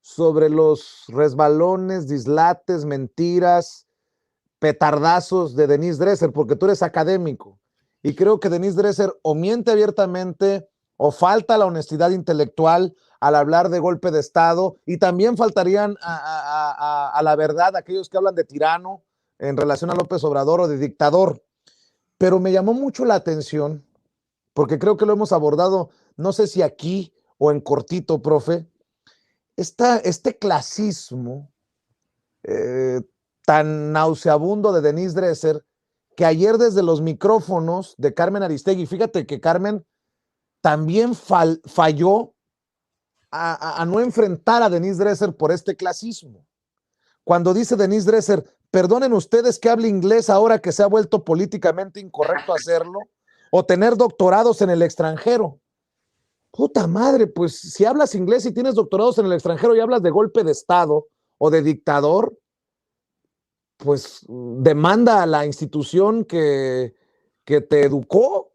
sobre los resbalones, dislates, mentiras, petardazos de Denise Dresser, porque tú eres académico. Y creo que Denise Dresser o miente abiertamente o falta la honestidad intelectual al hablar de golpe de Estado, y también faltarían a la verdad aquellos que hablan de tirano en relación a López Obrador o de dictador. Pero me llamó mucho la atención, porque creo que lo hemos abordado, no sé si aquí o en cortito, profe, este clasismo eh, tan nauseabundo de Denise Dresser, que ayer desde los micrófonos de Carmen Aristegui, fíjate que Carmen también falló a no enfrentar a Denise Dresser por este clasismo. Cuando dice Denise Dresser, perdonen ustedes que hable inglés ahora que se ha vuelto políticamente incorrecto hacerlo, o tener doctorados en el extranjero. Puta madre, pues si hablas inglés y tienes doctorados en el extranjero y hablas de golpe de Estado o de dictador, pues demanda a la institución que te educó.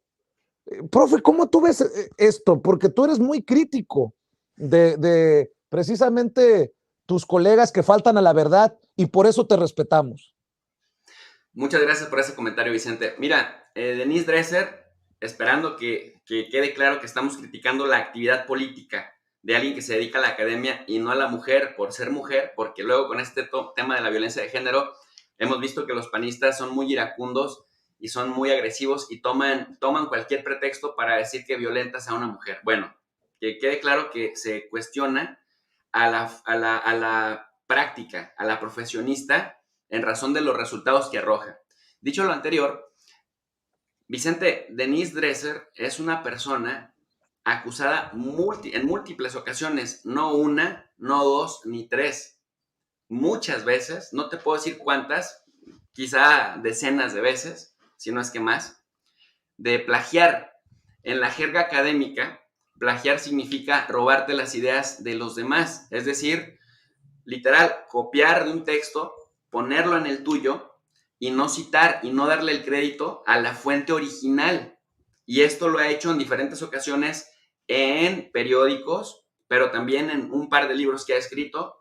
Profe, ¿cómo tú ves esto? Porque tú eres muy crítico de precisamente tus colegas que faltan a la verdad y por eso te respetamos. Muchas gracias por ese comentario, Vicente. Mira, Denise Dresser, esperando que quede claro que estamos criticando la actividad política de alguien que se dedica a la academia y no a la mujer por ser mujer, porque luego con este tema de la violencia de género hemos visto que los panistas son muy iracundos y son muy agresivos y toman cualquier pretexto para decir que violentas a una mujer. Bueno, que quede claro que se cuestiona a la práctica, a la profesionista, en razón de los resultados que arroja. Dicho lo anterior, Vicente, Denise Dresser es una persona acusada en múltiples ocasiones, no una, no dos, ni tres, muchas veces, no te puedo decir cuántas, quizá decenas de veces, si no es que más, de plagiar. En la jerga académica, plagiar significa robarte las ideas de los demás, es decir, literal, copiar de un texto, ponerlo en el tuyo y no citar y no darle el crédito a la fuente original. Y esto lo ha hecho en diferentes ocasiones en periódicos, pero también en un par de libros que ha escrito,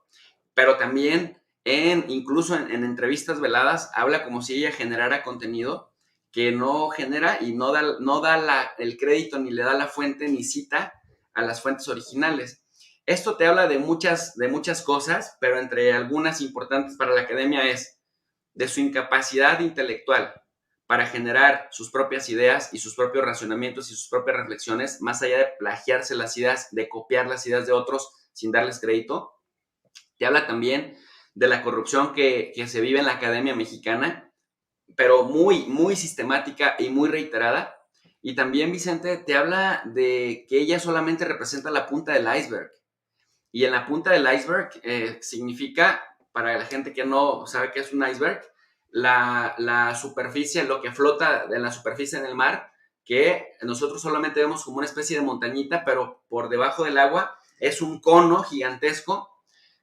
pero también incluso en entrevistas veladas, habla como si ella generara contenido que no genera y no da el crédito, ni le da la fuente, ni cita a las fuentes originales. Esto te habla de muchas cosas, pero entre algunas importantes para la academia es de su incapacidad intelectual para generar sus propias ideas y sus propios razonamientos y sus propias reflexiones, más allá de plagiarse las ideas, de copiar las ideas de otros sin darles crédito. Te habla también de la corrupción que se vive en la academia mexicana, pero muy sistemática y muy reiterada. Y también, Vicente, te habla de que ella solamente representa la punta del iceberg. Y en la punta del iceberg significa, para la gente que no sabe qué es un iceberg, la superficie, lo que flota en la superficie en el mar, que nosotros solamente vemos como una especie de montañita, pero por debajo del agua es un cono gigantesco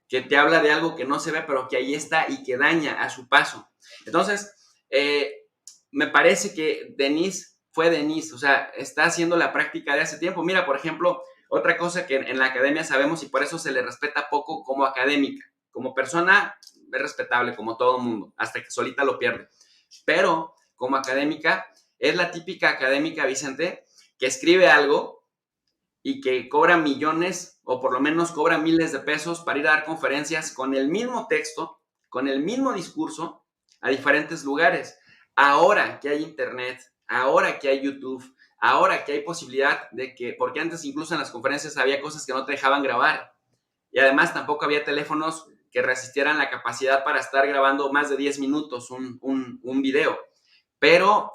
que te habla de algo que no se ve, pero que ahí está y que daña a su paso. Entonces, me parece que Denise fue Denise, o sea, está haciendo la práctica de hace tiempo. Mira, por ejemplo, otra cosa que en la academia sabemos y por eso se le respeta poco como académica. Como persona es respetable como todo mundo, hasta que solita lo pierde. Pero como académica, es la típica académica, Vicente, que escribe algo y que cobra millones o por lo menos cobra miles de pesos para ir a dar conferencias con el mismo texto, con el mismo discurso a diferentes lugares. Ahora que hay internet, ahora que hay YouTube, ahora que hay posibilidad de que, porque antes incluso en las conferencias había cosas que no te dejaban grabar y además tampoco había teléfonos que resistieran la capacidad para estar grabando más de 10 minutos un video. Pero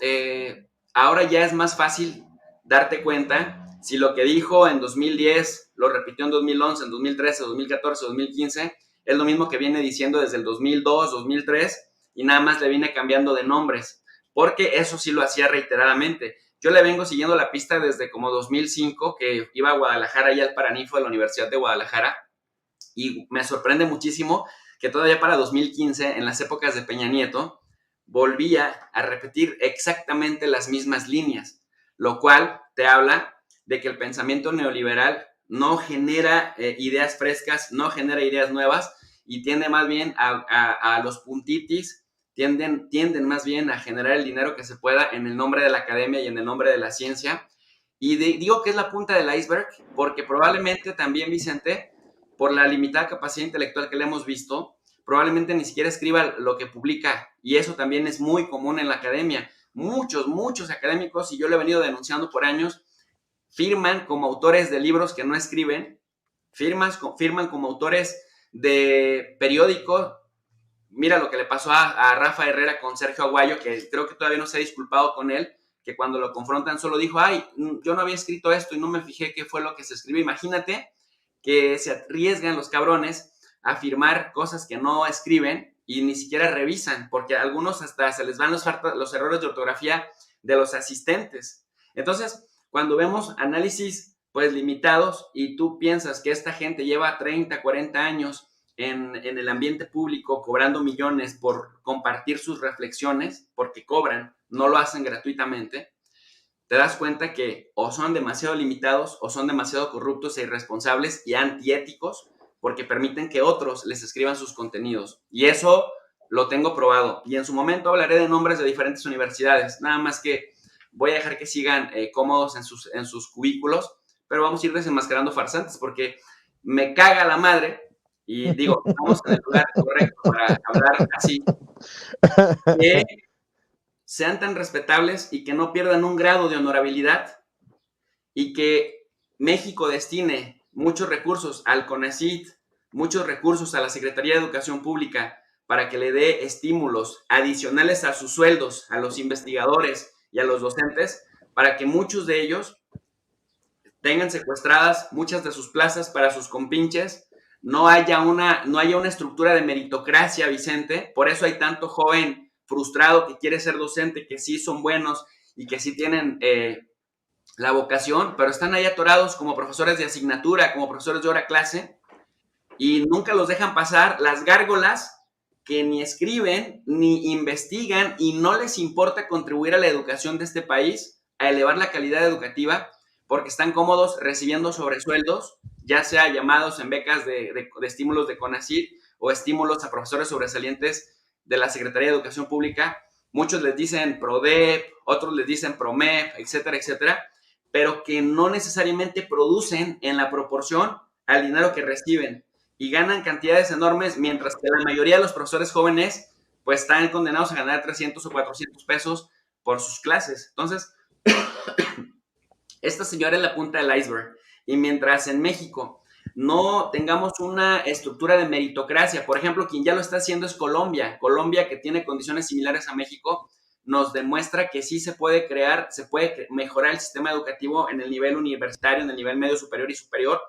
ahora ya es más fácil darte cuenta si lo que dijo en 2010 lo repitió en 2011, en 2013, 2014, 2015, es lo mismo que viene diciendo desde el 2002, 2003 y nada más le viene cambiando de nombres, porque eso sí lo hacía reiteradamente. Yo le vengo siguiendo la pista desde como 2005, que iba a Guadalajara y al Paranifo de la Universidad de Guadalajara, y me sorprende muchísimo que todavía para 2015, en las épocas de Peña Nieto, volvía a repetir exactamente las mismas líneas, lo cual te habla de que el pensamiento neoliberal no genera ideas frescas, no genera ideas nuevas y tiende más bien a los puntitis, tienden más bien a generar el dinero que se pueda en el nombre de la academia y en el nombre de la ciencia. Y digo que es la punta del iceberg porque probablemente también, Vicente, por la limitada capacidad intelectual que le hemos visto, probablemente ni siquiera escriba lo que publica, y eso también es muy común en la academia. Muchos académicos, y yo lo he venido denunciando por años, firman como autores de libros que no escriben, firman como autores de periódicos. Mira lo que le pasó a Rafa Herrera con Sergio Aguayo, que creo que todavía no se ha disculpado con él, que cuando lo confrontan solo dijo, ay, yo no había escrito esto y no me fijé qué fue lo que se escribió. Imagínate que se arriesgan los cabrones a firmar cosas que no escriben y ni siquiera revisan, porque a algunos hasta se les van los errores de ortografía de los asistentes. Entonces, cuando vemos análisis pues limitados y tú piensas que esta gente lleva 30, 40 años en el ambiente público cobrando millones por compartir sus reflexiones, porque cobran, no lo hacen gratuitamente, te das cuenta que o son demasiado limitados o son demasiado corruptos e irresponsables y antiéticos porque permiten que otros les escriban sus contenidos. Y eso lo tengo probado. Y en su momento hablaré de nombres de diferentes universidades. Nada más que voy a dejar que sigan cómodos en sus cubículos, pero vamos a ir desenmascarando farsantes porque me caga la madre, y digo, estamos en el lugar correcto para hablar así, que sean tan respetables y que no pierdan un grado de honorabilidad y que México destine muchos recursos al CONACYT, muchos recursos a la Secretaría de Educación Pública para que le dé estímulos adicionales a sus sueldos, a los investigadores y a los docentes, para que muchos de ellos tengan secuestradas muchas de sus plazas para sus compinches, no haya una estructura de meritocracia, Vicente. Por eso hay tanto joven frustrado que quiere ser docente, que sí son buenos y que sí tienen la vocación, pero están ahí atorados como profesores de asignatura, como profesores de hora clase, y nunca los dejan pasar las gárgolas que ni escriben ni investigan y no les importa contribuir a la educación de este país, a elevar la calidad educativa, porque están cómodos recibiendo sobresueldos, ya sea llamados en becas de estímulos de CONACYT o estímulos a profesores sobresalientes de la Secretaría de Educación Pública. Muchos les dicen PRODEP, otros les dicen PROMEP, etcétera, etcétera, pero que no necesariamente producen en la proporción al dinero que reciben y ganan cantidades enormes, mientras que la mayoría de los profesores jóvenes pues están condenados a ganar 300 o 400 pesos por sus clases. Entonces, esta señora es la punta del iceberg. Y mientras en México no tengamos una estructura de meritocracia, por ejemplo, quien ya lo está haciendo es Colombia. Colombia, que tiene condiciones similares a México, nos demuestra que sí se puede crear, se puede mejorar el sistema educativo en el nivel universitario, en el nivel medio superior y superior,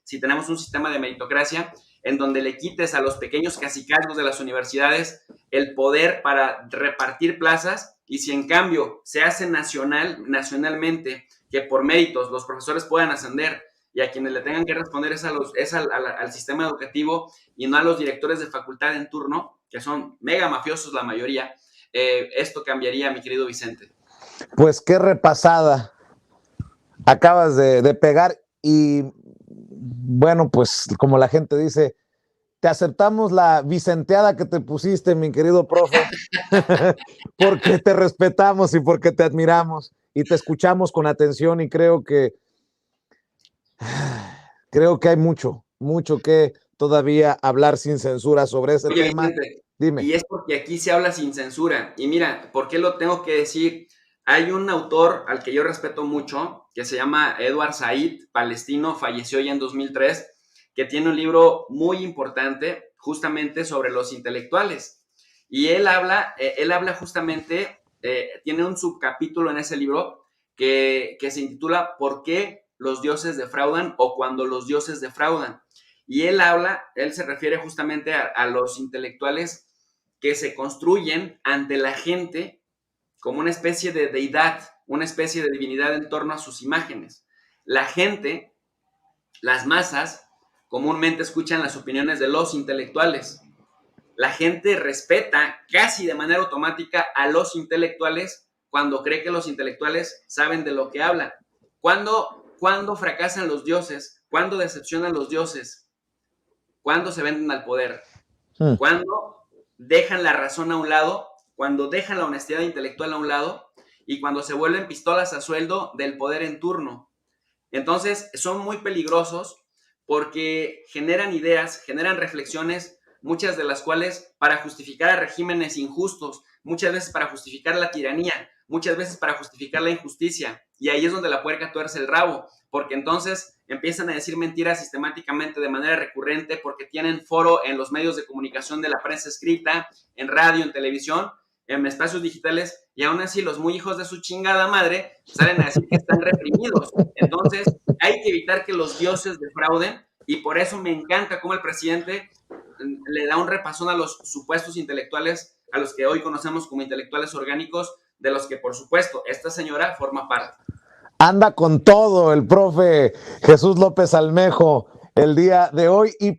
si tenemos un sistema de meritocracia en donde le quites a los pequeños cacicazgos de las universidades el poder para repartir plazas, y si en cambio se hace nacionalmente que por méritos los profesores puedan ascender y a quienes le tengan que responder es al sistema educativo y no a los directores de facultad en turno, que son mega mafiosos la mayoría, esto cambiaría, mi querido Vicente. Pues qué repasada acabas de pegar y bueno, pues como la gente dice, te aceptamos la vicenteada que te pusiste, mi querido profe, porque te respetamos y porque te admiramos y te escuchamos con atención y creo que hay mucho que todavía hablar sin censura sobre ese tema. Vicente, Dime. y es porque aquí se habla sin censura. Y mira, ¿por qué lo tengo que decir? Hay un autor al que yo respeto mucho, que se llama Edward Said, palestino, falleció ya en 2003, que tiene un libro muy importante justamente sobre los intelectuales. Y él habla justamente, tiene un subcapítulo en ese libro que se intitula ¿Por qué los dioses defraudan o cuando los dioses defraudan? Y él se refiere justamente a los intelectuales que se construyen ante la gente como una especie de deidad, una especie de divinidad en torno a sus imágenes. La gente, las masas, comúnmente escuchan las opiniones de los intelectuales. La gente respeta casi de manera automática a los intelectuales cuando cree que los intelectuales saben de lo que hablan. ¿Cuándo fracasan los dioses? ¿Cuándo decepcionan los dioses? Cuando se venden al poder, Hmm. cuando dejan la razón a un lado, cuando dejan la honestidad intelectual a un lado y cuando se vuelven pistolas a sueldo del poder en turno. Entonces, son muy peligrosos porque generan ideas, generan reflexiones, muchas de las cuales para justificar a regímenes injustos, muchas veces para justificar la tiranía, muchas veces para justificar la injusticia. Y ahí es donde la puerca tuerce el rabo, porque entonces empiezan a decir mentiras sistemáticamente de manera recurrente porque tienen foro en los medios de comunicación de la prensa escrita, en radio, en televisión, en espacios digitales, y aún así los muy hijos de su chingada madre salen a decir que están reprimidos. Entonces, hay que evitar que los dioses defrauden, y por eso me encanta cómo el presidente le da un repasón a los supuestos intelectuales, a los que hoy conocemos como intelectuales orgánicos, de los que, por supuesto, esta señora forma parte. Anda con todo el profe Jesús López Almejo el día de hoy. Y